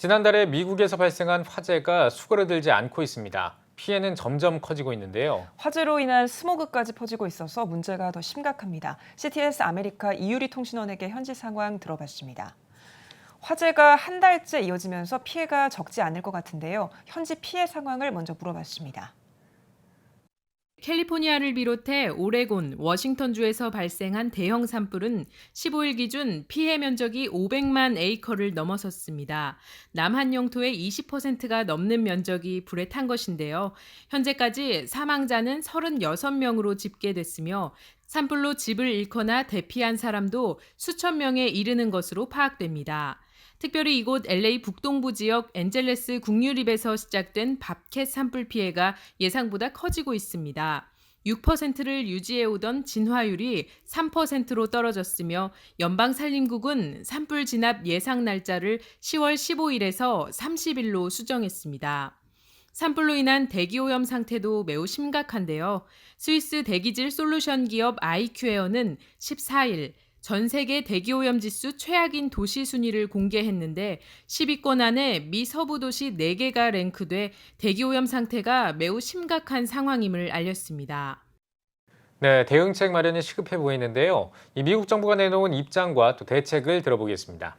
지난달에 미국에서 발생한 화재가 수그러들지 않고 있습니다. 피해는 점점 커지고 있는데요. 화재로 인한 스모그까지 퍼지고 있어서 문제가 더 심각합니다. CTS 아메리카 이유리 통신원에게 현지 상황 들어봤습니다. 화재가 한 달째 이어지면서 피해가 적지 않을 것 같은데요. 현지 피해 상황을 먼저 물어봤습니다. 캘리포니아를 비롯해 오레곤, 워싱턴주에서 발생한 대형 산불은 15일 기준 피해 면적이 500만 에이커를 넘어섰습니다. 남한 영토의 20%가 넘는 면적이 불에 탄 것인데요. 현재까지 사망자는 36명으로 집계됐으며 산불로 집을 잃거나 대피한 사람도 수천 명에 이르는 것으로 파악됩니다. 특별히 이곳 LA 북동부 지역 엔젤레스 국유립에서 시작된 밥캣 산불 피해가 예상보다 커지고 있습니다. 6%를 유지해오던 진화율이 3%로 떨어졌으며 연방산림국은 산불 진압 예상 날짜를 10월 15일에서 30일로 수정했습니다. 산불로 인한 대기오염 상태도 매우 심각한데요. 스위스 대기질 솔루션 기업 IQ에어는 14일 전 세계 대기오염 지수 최악인 도시 순위를 공개했는데 10위권 안에 미 서부 도시 4개가 랭크돼 대기오염 상태가 매우 심각한 상황임을 알렸습니다. 네, 대응책 마련이 시급해 보이는데요. 이 미국 정부가 내놓은 입장과 또 대책을 들어보겠습니다.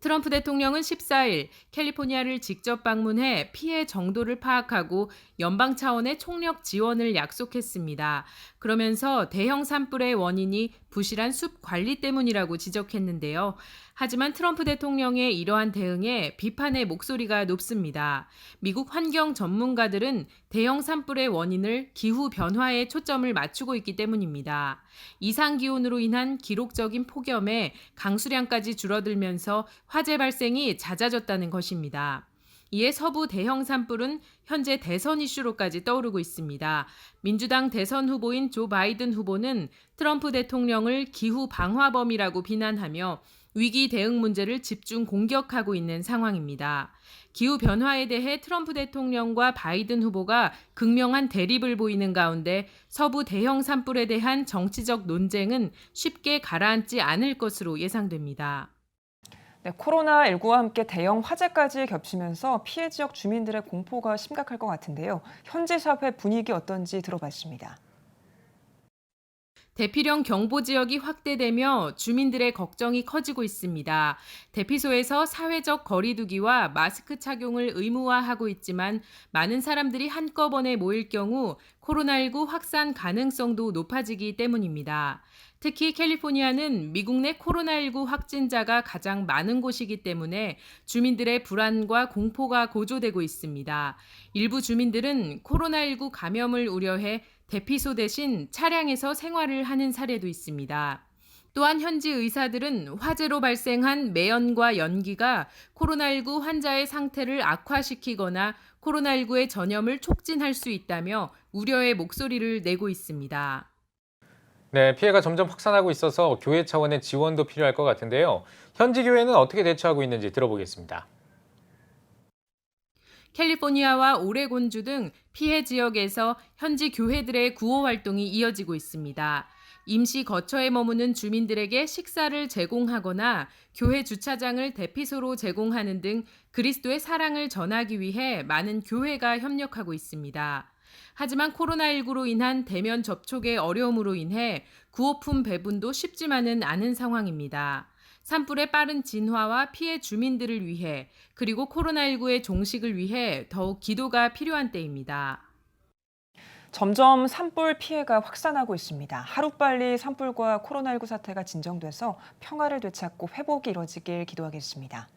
트럼프 대통령은 14일 캘리포니아를 직접 방문해 피해 정도를 파악하고 연방 차원의 총력 지원을 약속했습니다. 그러면서 대형 산불의 원인이 부실한 숲 관리 때문이라고 지적했는데요. 하지만 트럼프 대통령의 이러한 대응에 비판의 목소리가 높습니다. 미국 환경 전문가들은 대형 산불의 원인을 기후 변화에 초점을 맞추고 있기 때문입니다. 이상 기온으로 인한 기록적인 폭염에 강수량까지 줄어들면서 화재 발생이 잦아졌다는 것입니다. 이에 서부 대형 산불은 현재 대선 이슈로까지 떠오르고 있습니다. 민주당 대선 후보인 조 바이든 후보는 트럼프 대통령을 기후 방화범이라고 비난하며 위기 대응 문제를 집중 공격하고 있는 상황입니다. 기후 변화에 대해 트럼프 대통령과 바이든 후보가 극명한 대립을 보이는 가운데 서부 대형 산불에 대한 정치적 논쟁은 쉽게 가라앉지 않을 것으로 예상됩니다. 네, 코로나19와 함께 대형 화재까지 겹치면서 피해 지역 주민들의 공포가 심각할 것 같은데요. 현지 사회 분위기 어떤지 들어봤습니다. 대피령 경보 지역이 확대되며 주민들의 걱정이 커지고 있습니다. 대피소에서 사회적 거리두기와 마스크 착용을 의무화하고 있지만 많은 사람들이 한꺼번에 모일 경우 코로나19 확산 가능성도 높아지기 때문입니다. 특히 캘리포니아는 미국 내 코로나19 확진자가 가장 많은 곳이기 때문에 주민들의 불안과 공포가 고조되고 있습니다. 일부 주민들은 코로나19 감염을 우려해 대피소 대신 차량에서 생활을 하는 사례도 있습니다. 또한 현지 의사들은 화재로 발생한 매연과 연기가 코로나19 환자의 상태를 악화시키거나 코로나19의 전염을 촉진할 수 있다며 우려의 목소리를 내고 있습니다. 네, 피해가 점점 확산하고 있어서 교회 차원의 지원도 필요할 것 같은데요. 현지 교회는 어떻게 대처하고 있는지 들어보겠습니다. 캘리포니아와 오레곤주 등 피해 지역에서 현지 교회들의 구호 활동이 이어지고 있습니다. 임시 거처에 머무는 주민들에게 식사를 제공하거나 교회 주차장을 대피소로 제공하는 등 그리스도의 사랑을 전하기 위해 많은 교회가 협력하고 있습니다. 하지만 코로나19로 인한 대면 접촉의 어려움으로 인해 구호품 배분도 쉽지만은 않은 상황입니다. 산불의 빠른 진화와 피해 주민들을 위해 그리고 코로나19의 종식을 위해 더욱 기도가 필요한 때입니다. 점점 산불 피해가 확산하고 있습니다. 하루빨리 산불과 코로나19 사태가 진정돼서 평화를 되찾고 회복이 이뤄지길 기도하겠습니다.